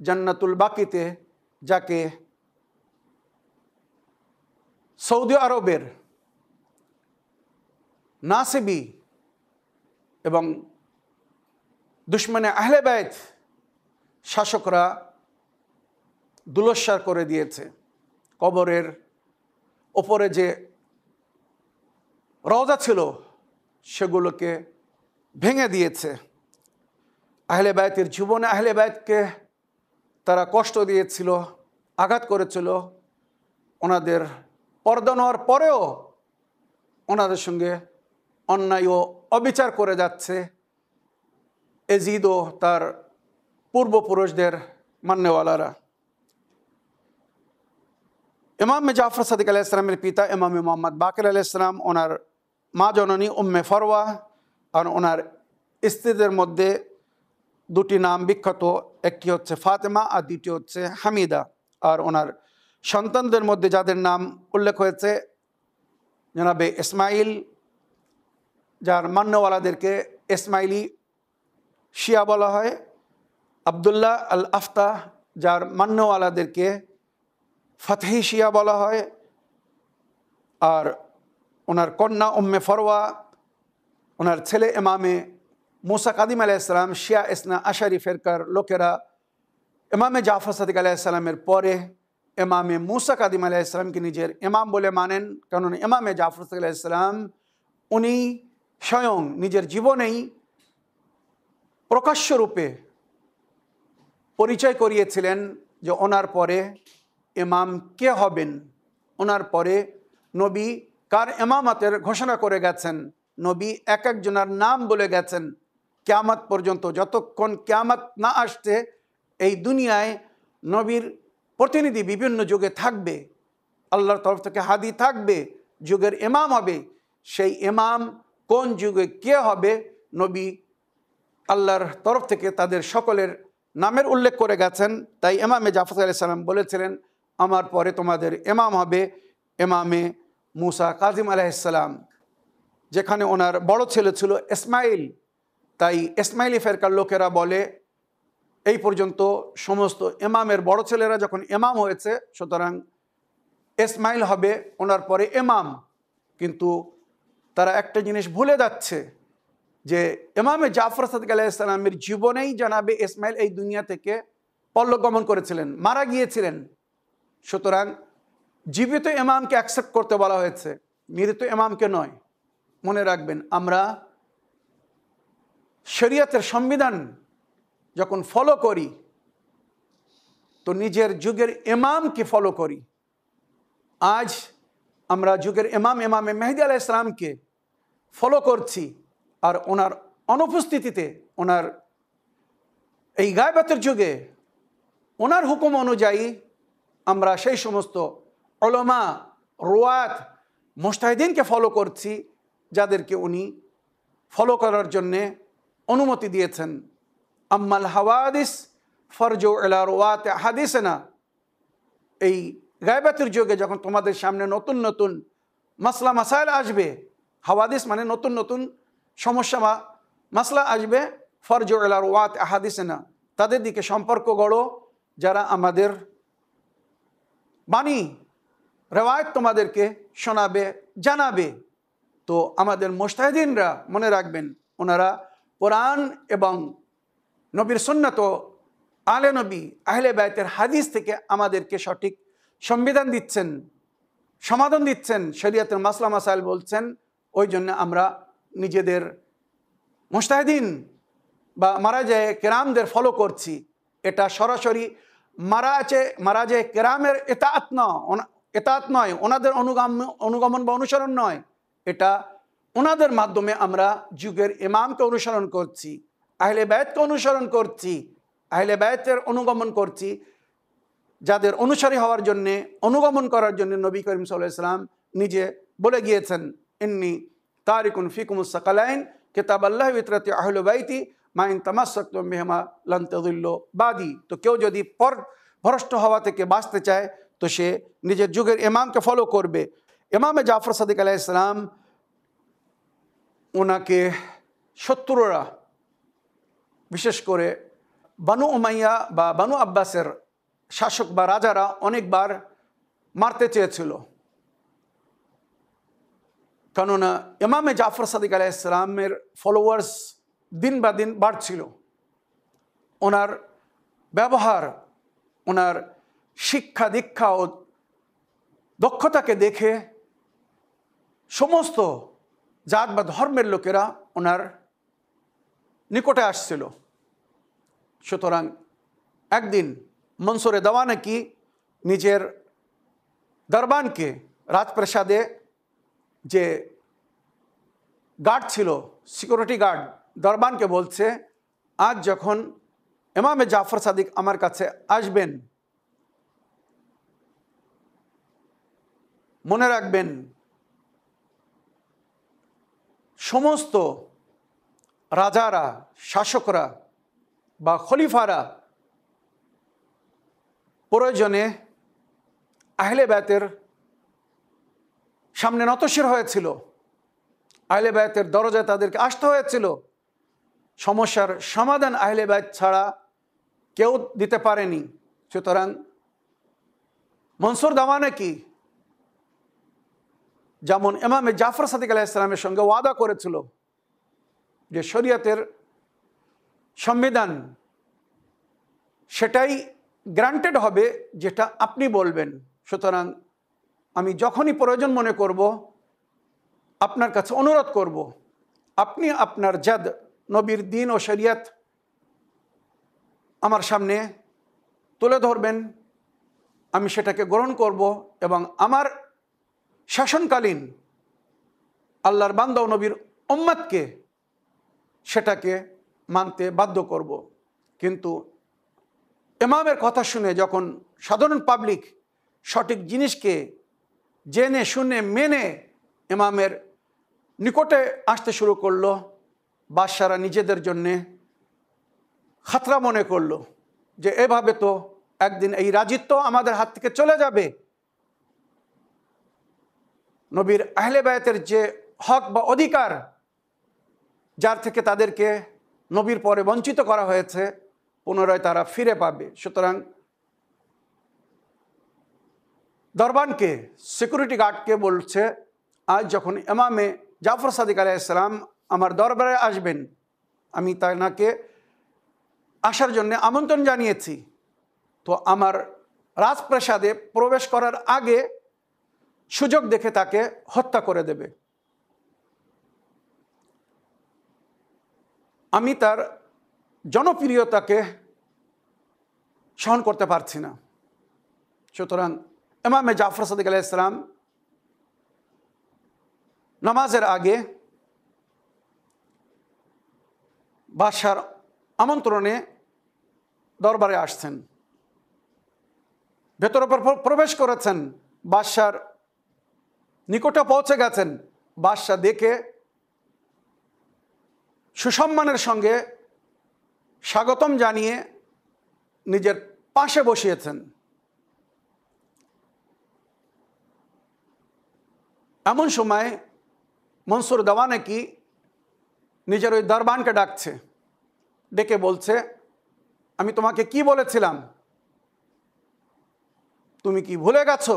জান্নাতুল বাকিতে, যাকে সৌদি আরবের নাসিবি এবং দুশমনে আহলে বাইত শাসকরা দুলস্বার করে দিয়েছে। কবরের ওপরে যে রওজা ছিল সেগুলোকে ভেঙে দিয়েছে। আহলে বাইতের জীবনে আহলে বাইতকে তারা কষ্ট দিয়েছিল, আঘাত করেছিল। ওনাদের পর্দা নেওয়ার পরেও ওনাদের সঙ্গে অন্যায় ও অবিচার করে যাচ্ছে এজিদ ও তার পূর্বপুরুষদের মান্যওয়ালারা। ইমামে জাফর সাদিক আলাইহিস সালামের পিতা ইমামে মুহাম্মদ বাকির আলাইহিস সালাম, ওনার মা জননী উম্মে ফরওয়া, আর ওনার স্ত্রীদের মধ্যে 2টি নাম বিখ্যাত, একটি হচ্ছে ফাতেমা আর দ্বিতীয় হচ্ছে হামিদা। আর ওনার সন্তানদের মধ্যে যাদের নাম উল্লেখ হয়েছে, জনাবে ইসমাইল, যার মান্যওয়ালাদেরকে ইসমাইলি শিয়া বলা হয়, আবদুল্লাহ আল আফতাহ, যার মান্যওয়ালাদেরকে ফাতহি শিয়া বলা হয়, আর ওনার কন্যা উম্মে ফরওয়া, ওনার ছেলে ইমামে মুসা কাদিম আলাইহিস সালাম। শিয়া ইসনা আশারি ফেরকার লোকেরা ইমামে জাফর সাদিক আলাইহিস সালামের পরে ইমামে মুসা কাদিম আলাইহিস সালামকে নিজের ইমাম বলে মানেন, কারণ ইমামে জাফর সাদিক আলাইহিস সালাম উনি স্বয়ং নিজের জীবনেই প্রকাশ্য রূপে পরিচয় করিয়েছিলেন যে ওনার পরে ইমাম কে হবেন, ওনার পরে নবী কার ইমামতের ঘোষণা করে গেছেন। নবী এক একজনের নাম বলে গেছেন কিয়ামত পর্যন্ত। যতক্ষণ কিয়ামত না আসছে এই দুনিয়ায় নবীর প্রতিনিধি বিভিন্ন যুগে থাকবে, আল্লাহর তরফ থেকে হাদি থাকবে, যুগের ইমাম হবে। সেই ইমাম কোন যুগে কে হবে, নবী আল্লাহর তরফ থেকে তাদের সকলের নামের উল্লেখ করে গেছেন। তাই ইমামে জাফর আলাইহিস সালাম বলেছিলেন, আমার পরে তোমাদের ইমাম হবে ইমামে মুসা কাজিম আলাইহিস সালাম, যেখানে ওনার বড় ছেলে ছিল ইসমাইল। তাই ইসমাইলি ফেরকার লোকেরা বলে এই পর্যন্ত সমস্ত ইমামের বড় ছেলেরা যখন ইমাম হয়েছে, সুতরাং ইসমাইল হবে ওনার পরে ইমাম। কিন্তু তারা একটা জিনিস ভুলে যাচ্ছে যে ইমামে জাফর সাদিক আলাইহিস সালামের জীবনেই জানাবে ইসমাইল এই দুনিয়া থেকে পরলোকগমন করেছিলেন, মারা গিয়েছিলেন। সুতরাং জীবিত ইমামকে অ্যাকসেপ্ট করতে বলা হয়েছে, মৃত ইমামকে নয়। মনে রাখবেন, আমরা শরীয়তের সংবিধান যখন ফলো করি তো নিজের যুগের ইমামকে ফলো করি। আজ আমরা যুগের ইমামে মেহেদী আলাইহিস সালামকে ফলো করছি, আর ওনার অনুপস্থিতিতে, ওনার এই গায়বাতের যুগে ওনার হুকুম অনুযায়ী আমরা সেই সমস্ত উলামা, রুয়াত, মুজতাহিদিনকে ফলো করছি যাদেরকে উনি ফলো করার জন্যে অনুমতি দিয়েছেন। আম্মাল হাওয়াদিস ফরজু ইলা রুয়াত হাদিসনা। এই গায়বাতের যুগে যখন তোমাদের সামনে নতুন নতুন মাসলা মাসাইল আসবে, হাওয়াদিস মানে নতুন নতুন সমস্যা বা মাসলা আসবে, ফরজু ইলা রুয়াত হাদিসনা, তাদের দিকে সম্পর্ক গড়ো যারা আমাদের বাণী রেওয়ায়ত তোমাদেরকে শোনাবে, জানাবে। তো আমাদের মুজতাহিদিনরা মনে রাখবেন, ওনারা কোরআন এবং নবীর সুন্নাত ও আলে নবী আহলে বাইতের হাদিস থেকে আমাদেরকে সঠিক সংবিধান দিচ্ছেন, সমাধান দিচ্ছেন, শরীয়তের মাসলা মাসাইল বলছেন। ওই জন্য আমরা নিজেদের মুজতাহিদিন বা মারাজে কেরামদের ফলো করছি। এটা সরাসরি মারাজে কেরামের এতাত নয়, ওনাদের অনুগমন বা অনুসরণ নয়। এটা ওনাদের মাধ্যমে আমরা যুগের ইমামকে অনুসরণ করছি, আহলে বাইতকে অনুসরণ করছি, আহলে বাইতের অনুগমন করছি, যাদের অনুসারী হওয়ার জন্যে, অনুগমন করার জন্য নবী করিম সাল্লাল্লাহু আলাইহি ওয়াসাল্লাম নিজে বলে গিয়েছেন, ইন্নী তারিকুন ফিকুমুস সাকালাইন কিতাবাল্লাহি ওয়া ইতরাতি আহলে বাইতি মা ইন তামাসসাকতুম বিহিমা লান তাযিল্লু বাদি। তো কেউ যদি ভ্রষ্ট হওয়া থেকে বাঁচতে চায় তো সে নিজের যুগের ইমামকে ফলো করবে। ইমামে জাফর সাদিক আলাইহিস সালাম, ওনাকে শত্রুরা, বিশেষ করে বানু উমাইয়া বা বানু আব্বাসের শাসক বা রাজারা অনেকবার মারতে চেয়েছিল। কেননা ইমামে জাফর সাদিক আলাইহিস সালামের ফলোয়ার্স দিন বা দিন বাড়ছিল। ওনার ব্যবহার, ওনার শিক্ষা দীক্ষা ও দক্ষতাকে দেখে সমস্ত জাত বা ধর্মের লোকেরা ওনার নিকটে আসছিল। সুতরাং একদিন মনসুরে দেওয়ানকি নিজের দরবানকে, রাজপ্রাসাদে যে গার্ড ছিল, সিকিউরিটি গার্ড, দরবানকে বলছে, আজ যখন ইমামে জাফর সাদিক আমার কাছে আসবেন, মনে রাখবেন সমস্ত রাজারা, শাসকরা বা খলিফারা প্রয়োজনে আহলে বাইতের সামনে নতশির হয়েছিল, আহলে বাইতের দরজায় তাদেরকে আসতে হয়েছিল। সমস্যার সমাধান আহলে বাইত ছাড়া কেউ দিতে পারেনি। সুতরাং মনসুর দেওয়ানকি যেমন ইমামে জাফর সাদিক আলাইহিস সালামের সঙ্গে ওয়াদা করেছিল যে শরীয়তের সংবিধান সেটাই গ্রান্টেড হবে যেটা আপনি বলবেন। সুতরাং আমি যখনই প্রয়োজন মনে করব আপনার কাছে অনুরোধ করব, আপনি আপনার জাদ নবীর দিন ও শরীয়ত আমার সামনে তুলে ধরবেন, আমি সেটাকে গ্রহণ করব এবং আমার শাসনকালীন আল্লাহর বান্দা ও নবীর উম্মতকে সেটাকে মানতে বাধ্য করব। কিন্তু ইমামের কথা শুনে যখন সাধারণ পাবলিক সঠিক জিনিসকে জেনে শুনে মেনে ইমামের নিকটে আসতে শুরু করলো, বাদশারা নিজেদের জন্যে খাতরা মনে করলো যে এভাবে তো একদিন এই রাজিত্ব আমাদের হাত থেকে চলে যাবে। নবীর আহলে বায়াতের যে হক বা অধিকার, যার থেকে তাদেরকে নবীর পরে বঞ্চিত করা হয়েছে, পুনরায় তারা ফিরে পাবে। সুতরাং দরবানকে, সিকিউরিটি গার্ডকে বলছে, আজ যখন ইমামে জাফর সাদিক আলাইহিস সালাম আমার দরবারে আসবেন, আমি তাকে আসার জন্য আমন্ত্রণ জানিয়েছি, তো আমার রাজপ্রাসাদে প্রবেশ করার আগে সুযোগ দেখে তাকে হত্যা করে দেবে। আমি তার জনপ্রিয়তাকে সহন করতে পারছি না। সুতরাং ইমামে জাফর সাদিক আলাইহিস সালাম নামাজের আগে বাদশার আমন্ত্রণে দরবারে আসছেন, ভেতর প্রবেশ করেছেন, বাদশার নিকটে পৌঁছে গেছেন। বাদশা দেখে সুসম্মানের সঙ্গে স্বাগতম জানিয়ে নিজের পাশে বসিয়েছেন। এমন সময় মনসুর দেওয়ানেকি নিজের ওই দরবানকে ডাকছে, ডেকে বলছে, আমি তোমাকে কি বলেছিলাম, তুমি কি ভুলে গেছো?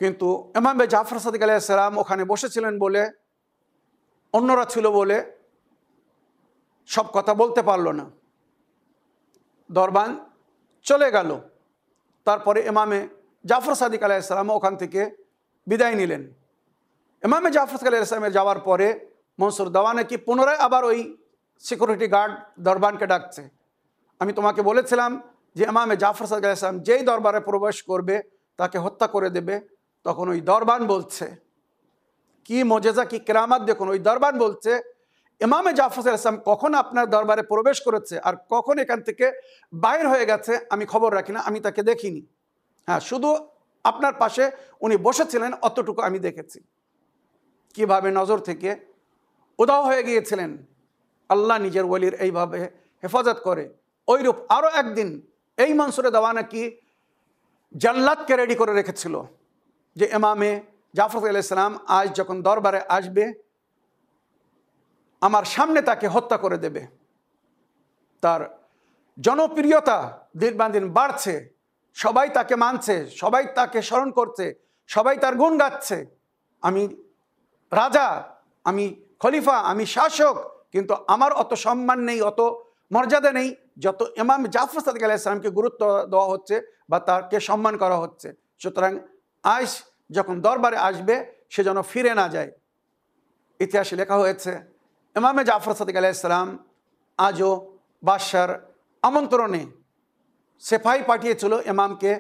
কিন্তু ইমামে জাফর সাদিক আলাইহিস সালাম ওখানে বসেছিলেন বলে, অন্যরা ছিল বলে সব কথা বলতে পারলো না। দরবান চলে গেল। তারপরে ইমামে জাফর সাদিক আলাইহিস সালাম ওখান থেকে বিদায় নিলেন। ইমামে জাফর সাদিক আলাইহিস সালামের যাওয়ার পরে মনসুর দেওয়ানেকি পুনরায় আবার ওই সিকিউরিটি গার্ড দরবানকে ডাকছে, আমি তোমাকে বলেছিলাম যে ইমামে জাফর সাদিক আলাইহিস সালাম যেই দরবারে প্রবেশ করবে তাকে হত্যা করে দেবে। তখন ওই দরবান বলছে, কি মজেজা, কি কেরামত দেখুন, ওই দরবান বলছে, ইমামে জাফর আলাইহিস সালাম কখন আপনার দরবারে প্রবেশ করেছে আর কখন এখান থেকে বাইর হয়ে গেছে আমি খবর রাখি না, আমি তাকে দেখিনি। হ্যাঁ, শুধু আপনার পাশে উনি বসেছিলেন, অতটুকু আমি দেখেছি। কিভাবে নজর থেকে উধাও হয়ে গিয়েছিলেন। আল্লাহ নিজের ওলির এইভাবে হেফাজত করে। ওইরূপ আরও একদিন এই মনসুরে দেওয়ানেকি জাল্লাদকে রেডি করে রেখেছিল যে ইমামে জাফর আলাইহিস সালাম আজ যখন দরবারে আসবে আমার সামনে তাকে হত্যা করে দেবে। তার জনপ্রিয়তা দিন বাড়ছে, সবাই তাকে মানছে, সবাই তাকে স্মরণ করছে, সবাই তার গুণ গাচ্ছে। আমি রাজা, আমি খলিফা, আমি শাসক, কিন্তু আমার অত সম্মান নেই, অত মর্যাদা নেই যত ইমাম জাফর সাদিক আলাইহিস সালামকে গুরুত্ব দেওয়া হচ্ছে বা তাকে সম্মান করা হচ্ছে। সুতরাং আজ যখন দরবারে আসবে সে যেন ফিরে না যায়। ইতিহাসে লেখা হয়েছে ইমামে জাফর সাদিক আলাইহিস সালাম আজও বাদশার আমন্ত্রণে সেফাই পাঠিয়েছিল ইমামকে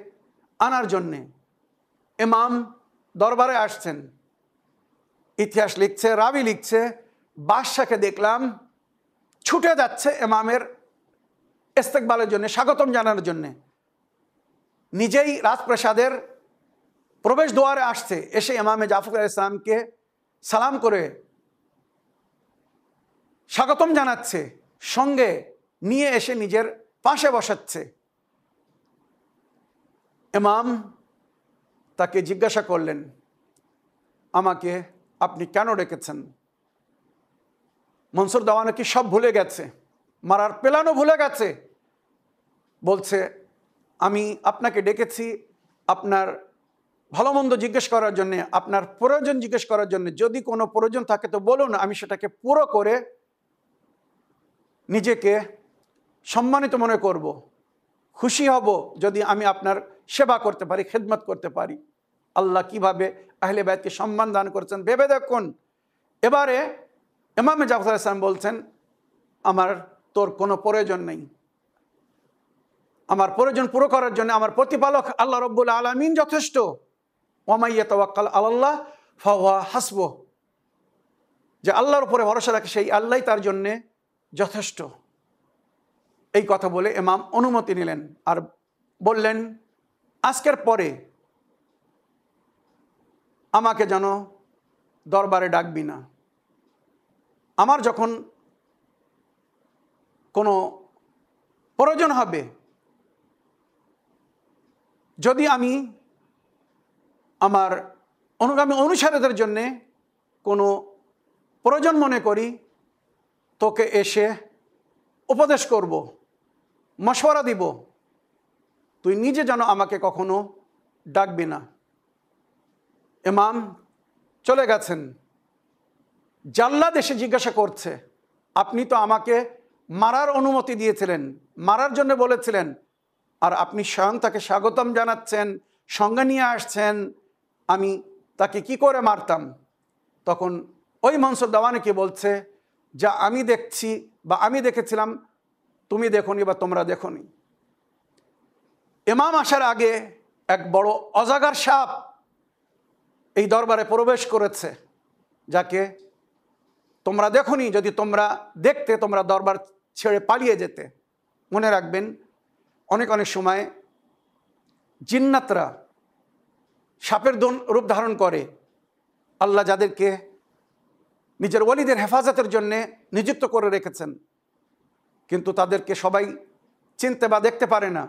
আনার জন্যে। ইমাম দরবারে আসছেন। ইতিহাস লিখছে, রাবি লিখছে, বাদশাকে দেখলাম ছুটে যাচ্ছে ইমামের ইস্তেকবালের জন্য, স্বাগতম জানানোর জন্যে। নিজেই রাজপ্রাসাদের প্রবেশ দ্বারে আসছে, এসে ইমামে জাফর আলাইহিস সালামকে সালাম করে স্বাগতম জানাচ্ছে, সঙ্গে নিয়ে এসে নিজের পাশে বসাচ্ছে। ইমাম তাকে জিজ্ঞাসা করলেন, আমাকে আপনি কেন ডেকেছেন? মনসুর দেওয়ানেকি সব ভুলে গেছে, মারার প্ল্যানও ভুলে গেছে। বলছে, আমি আপনাকে ডেকেছি আপনার ভালো মন্দ জিজ্ঞেস করার জন্যে, আপনার প্রয়োজন জিজ্ঞেস করার জন্য। যদি কোনো প্রয়োজন থাকে তো বলুন, আমি সেটাকে পুরো করে নিজেকে সম্মানিত মনে করব, খুশি হব যদি আমি আপনার সেবা করতে পারি, খেদমত করতে পারি। আল্লাহ কিভাবে আহলে বায়তকে সম্মান দান করেছেন ভেবে দেখুন। এবারে ইমামে জাফর আলাইহিস সালাম বলছেন, আমার তোর কোনো প্রয়োজন নেই, আমার প্রয়োজন পুরো করার জন্য আমার প্রতিপালক আল্লাহ রব্বুল আলামিন যথেষ্ট। ওয়ামাই ইয়াতাওয়াক্কাল আলাল্লাহ ফাহুয়া হাসবুহ, যে আল্লাহর উপরে ভরসা রাখে সেই আল্লাহই তার জন্যে যথেষ্ট। এই কথা বলে ইমাম অনুমতি নিলেন আর বললেন, আজকের পরে আমাকে যেন দরবারে ডাকবি না। আমার যখন কোনো প্রয়োজন হবে, যদি আমি আমার অনুগামী অনুসারীদের জন্যে কোনো প্রয়োজন মনে করি, তোকে এসে উপদেশ করব, মশওয়ারা দিব, তুই নিজে যেন আমাকে কখনো ডাকবি না। ইমাম চলে গেছেন। জাল্লাদ এসে জিজ্ঞাসা করছে, আপনি তো আমাকে মারার অনুমতি দিয়েছিলেন, মারার জন্য বলেছিলেন, আর আপনি স্বয়ং তাকে স্বাগতম জানাচ্ছেন, সঙ্গে নিয়ে আসছেন, আমি তাকে কি করে মারতাম? তখন ওই মনসুর দাওয়ানিকে বলছে, যা আমি দেখছি বা আমি দেখেছিলাম তুমি দেখোনি বা তোমরা দেখোনি। ইমাম আসার আগে এক বড় অজাগার সাপ এই দরবারে প্রবেশ করেছে, যাকে তোমরা দেখোনি। যদি তোমরা দেখতে, তোমরা দরবার ছেড়ে পালিয়ে যেতে। মনে রাখবেন, অনেক অনেক সময় জিন্নাতরা সাপের রূপ ধারণ করে। আল্লাহ যাদেরকে নিজের ওলিদের হেফাজতের জন্য নিযুক্ত করে রেখেছেন, কিন্তু তাদেরকে সবাই চিনতে বা দেখতে পারে না।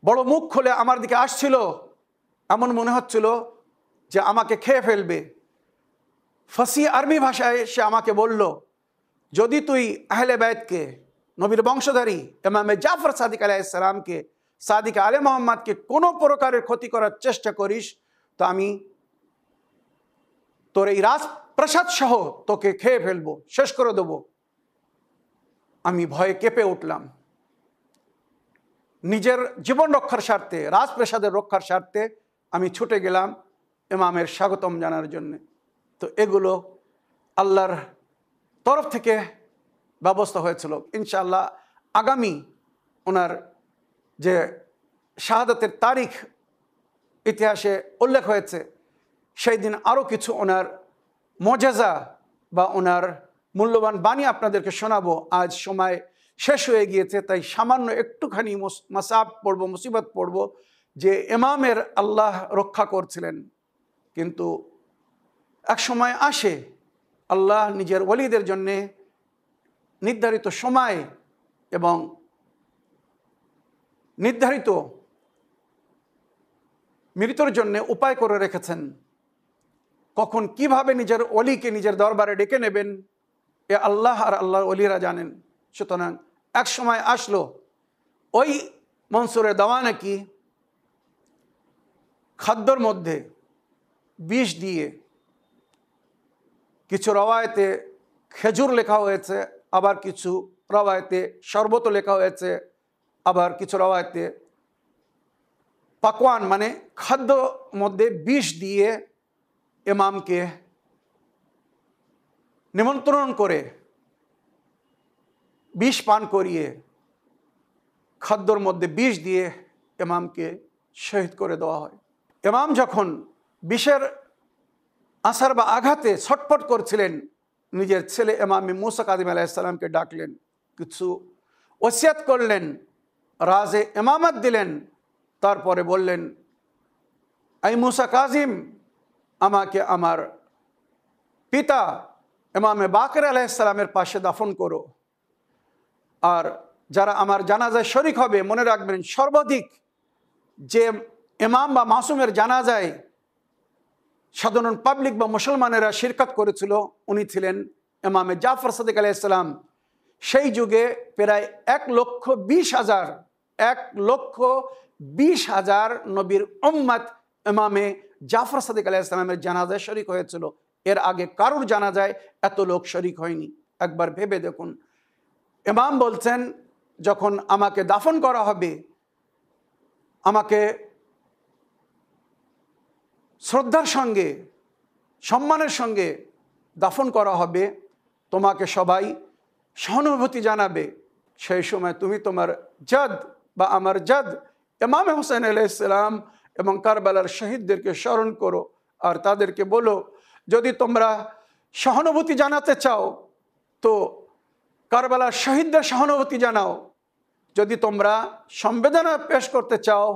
বড় মুখ খুলে আমার দিকে আসছিল, এমন মনে হচ্ছিল যে আমাকে খেয়ে ফেলবে। ফাসি আরবি ভাষায় সে আমাকে বলল, যদি তুই আহলে বাইতকে, নবীর বংশধারী ইমামে জাফর সাদিক আলাইহিস সালামকে, সাদিক আলে মোহাম্মদকে কোনো প্রকারের ক্ষতি করার চেষ্টা করিস, তো আমি তোর এই রাজপ্রাসাদ সহ তোকে খেয়ে ফেলবো, শেষ করে দেবো। আমি ভয়ে কেঁপে উঠলাম। নিজের জীবন রক্ষার স্বার্থে, রাজপ্রাসাদের রক্ষার স্বার্থে আমি ছুটে গেলাম ইমামের স্বাগতম জানার জন্যে। তো এগুলো আল্লাহর তরফ থেকে ব্যবস্থা হয়েছিল। ইনশাআল্লাহ আগামী ওনার যে শাহাদাতের তারিখ ইতিহাসে উল্লেখ হয়েছে, সেই দিন আরও কিছু ওনার মজেজা বা ওনার মূল্যবান বাণী আপনাদেরকে শোনাবো। আজ সময় শেষ হয়ে গিয়েছে, তাই সামান্য একটুখানি মাসাব পড়ব, মুসিবত পড়ব, যে ইমামের আল্লাহ রক্ষা করছিলেন। কিন্তু এক সময় আসে, আল্লাহ নিজের ওলিদের জন্যে নির্ধারিত সময় এবং নির্ধারিত মৃত্যুর জন্য উপায় করে রেখেছেন। কখন কিভাবে নিজের ওলিকে নিজের দরবারে ডেকে নেবেন, এ আল্লাহ আর আল্লাহর ওলিরা জানেন। সুতরাং এক সময় আসলো, ওই মনসুরে দাওয়ানাকি খাদ্যর মধ্যে বিষ দিয়ে, কিছু রওয়ায়েতে খেজুর লেখা হয়েছে, আবার কিছু রওয়ায়েতে শরবত লেখা হয়েছে, আবার কিছু রওয়ায়েতে পাকওয়ান মানে খাদ্য মধ্যে বিষ দিয়ে ইমামকে নিমন্ত্রণ করে বিষ পান করিয়ে, খাদ্যর মধ্যে বিষ দিয়ে ইমামকে শহীদ করে দেওয়া হয়। ইমাম যখন বিষের আসার বা আঘাতে ছটফট করছিলেন, নিজের ছেলে ইমামে মুসা কাজিম আলাইহিস সালামকে ডাকলেন, কিছু ওসিয়ত করলেন, রাজে ইমামত দিলেন। তারপরে বললেন, আই মুসা কাজিম, আমাকে আমার পিতা ইমামে বাকর আলাইহিস সালামের পাশে দাফন করো। আর যারা আমার জানাজায় শরিক হবে, মনে রাখবেন সর্বাধিক যে ইমাম বা মাসুমের জানাজায় সাধারণ পাবলিক বা মুসলমানেরা শিরকত করেছিল, উনি ছিলেন ইমামে জাফর সাদিক আলাইহিস সালাম। সেই যুগে প্রায় 1,20,000 নবীর উম্মত ইমামে জাফর সাদিক আলাইহিস সালামের জানাজায় শরিক হয়েছিল। এর আগে কারুর জানাজায় এত লোক শরিক হয়নি। একবার ভেবে দেখুন। ইমাম বলছেন, যখন আমাকে দাফন করা হবে, আমাকে শ্রদ্ধার সঙ্গে, সম্মানের সঙ্গে দাফন করা হবে, তোমাকে সবাই সহানুভূতি জানাবে। সেই সময় তুমি তোমার জাদ বা আমার জাদ ইমাম হুসাইন আলাইহিস সালাম এবং কারবালার শহীদদেরকে স্মরণ করো, আর তাদেরকে বলো, যদি তোমরা সহানুভূতি জানাতে চাও তো কারবালার শহীদদের সহানুভূতি জানাও। যদি তোমরা সম্বেদনা পেশ করতে চাও,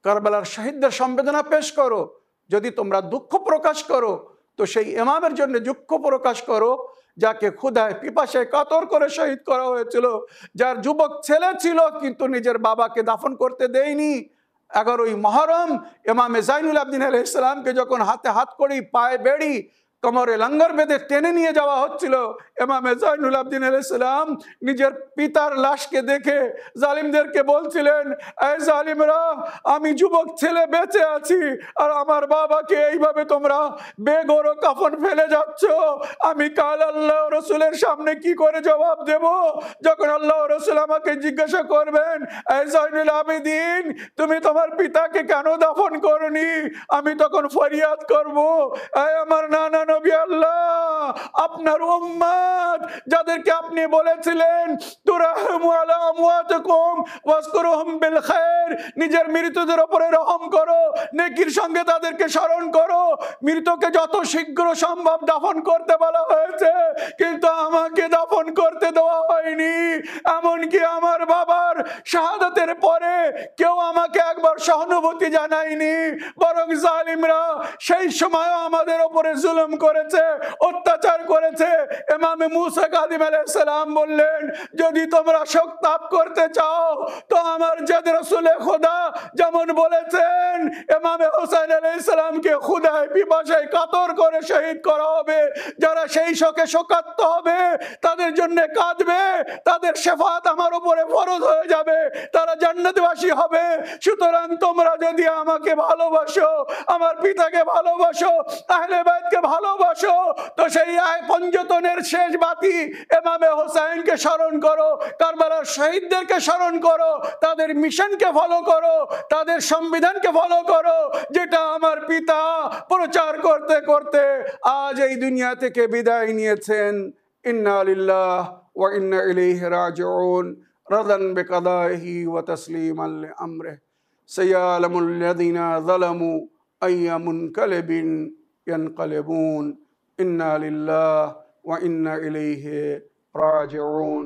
কারবালার শহীদদের সম্বেদনা পেশ করো। যদি তোমরা দুঃখ প্রকাশ করো, তো সেই ইমামের জন্য দুঃখ প্রকাশ করো যাকে ক্ষুধায় পিপাসায় কাতর করে শহীদ করা হয়েছিল, যার যুবক ছেলে ছিল কিন্তু নিজের বাবাকে দাফন করতে দেয়নি। 11ই মুহররম ইমামে জাইনুল আবদিন আলাইহিস সালামকে যখন হাতে হাত কড়ি পায়ে বেড়ি কোমরে লঙ্গর বেঁধে টেনে নিয়ে যাওয়া হচ্ছিল, ইমামে জাইনুল আবদিন আলাইহিস সালাম নিজের পিতার লাশকে দেখে জালিমদেরকে বলছিলেন, এই জালিমরা, আমি যুবক ছেলে বেঁচে আছি আর আমার বাবাকে এইভাবে তোমরা বেগরো কাফন ফেলে যাচ্ছ, আমি কাল আল্লাহ রসুলের সামনে কি করে জবাব দেব? যখন আল্লাহ রসুল আমাকে জিজ্ঞাসা করবেন, এই জাইনুল আবেদিন, তুমি তোমার পিতাকে কেন দাফন করনি, আমি তখন ফরিয়াদ করব, এই আমার নানা নবী আল্লাহ, আপনার উম্মত যাদেরকে আপনি বলেছিলেন তুরাহমু আলা আমওয়াতিকুম ওয়াজকুরুহুম বিল খায়র, নিজের মৃতদের উপরে রহম করো, নেকির সঙ্গে তাদেরকে স্মরণ করো, মৃতকে যত শীঘ্র সম্ভব দাফন করতে বলা হয়েছে, কিন্তু আমাকে দাফন করতে দেওয়া হয়নি। এমনকি আমার বাবার শাহাদাতের পরে কেউ আমাকে একবার সহানুভূতি জানায়নি, বরং জালিমরা সেই সময় আমাদের উপরে জুলুম করেছে, অত্যাচার করেছে। ইমামে মুসা কাযিম আলাইহিস সালাম বললেন, যদি তোমরা শোক তাপ করতে চাও তো আমার জাদ রাসূলে খোদা যেমন বলেছেন ইমামে হোসেন আলাইহিস সালামকে ক্ষুধায় পিপাসায় কাতর করে শহীদ করা হবে, যারা সেই শোকে শোকার্ত হবে তাদের জন্য কাঁদবে, তাদের শেফাত আমার উপরে ফরজ হয়ে যাবে, তারা জান্নাতবাসী হবে। সুতরাং তোমরা যদি আমাকে ভালোবাসো, আমার পিতাকে ভালোবাসো, আহলে বাইতকে ভালোবাসো, তো সেই পঞ্জতনের শেষ বাতি ইমামে হোসেনকে স্মরণ করো, কারবালার শহীদদেরকে স্মরণ করো, তাদের মিশনকে ফলো করো, তাদের সংবিধানকে ফলো করো, যেটা আমার পিতা প্রচার করতে করতে আজ এই দুনিয়া থেকে বিদায় নিয়েছেন। ইন্না লিল্লাহ ওয়া ইন্না ইলাইহি রাজিউন, রাদান বিকাদাইহি ওয়া তাসলিমান লিআমরিহি, সায়ালামুল লাযিনা যালামু আইয়া মুনকালিবিন ইয়ানকালিবুন, ইন্না লিল্লাহ ওয়া ইন্না ইলাইহি রাজিউন।